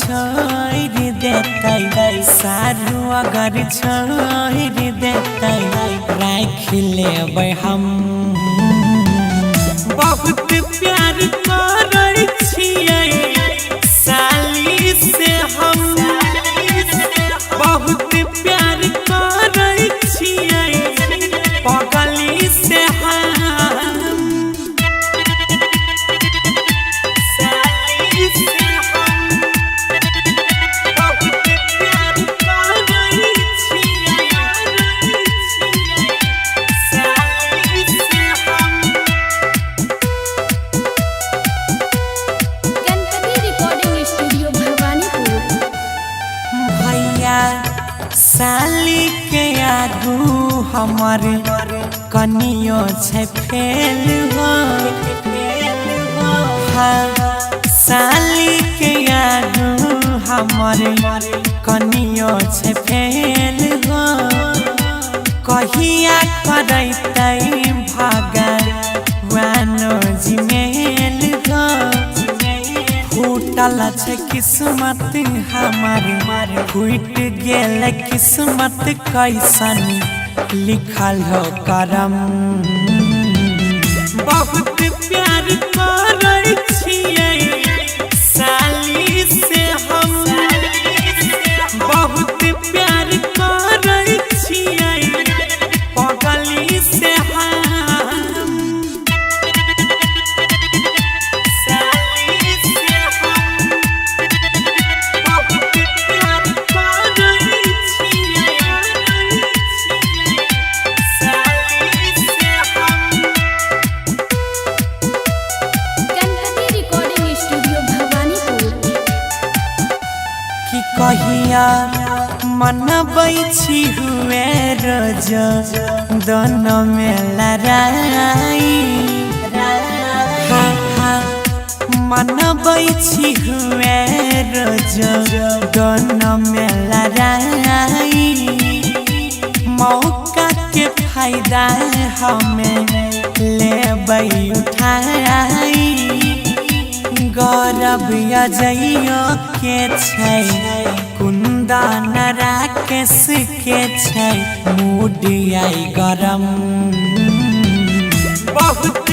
छोड़ देते सारू अगर छोड़ देते राख लेबै हम बहुत प्यार करै छियै साली से हम बहुत प्यार करै छियै पगली से हम साली से हम बहुत प्यार करै छियै साली से हम। Ganpati recording studio Bhawanipur. भैया साली के आगू हमर कनियो छै फेल हो साली के आगू हमर कनियो छै फेल हो कहिया करैतै भगवानो जिमेल हो फूटल छै किस्मत हमार फूट गेल किस्मत कैसन लिखल हो करम बहुत प्यार करै छियै साली से हम बहुत प्यार करै छियै पगली से हम साली से हम बहुत प्यार करै छियै साली से हम। Ganpati recording studio Bhawanipur. कि कहिया मनबै छी हुए रोज दोनों में लड़ाई मनबै छी हुए रोज दोनों में लड़ाई मौका के फायदा हमें लेबै उठाई गौरव अजइयो के छै कुंदन राकेश के छै मूड आई गरम बहुत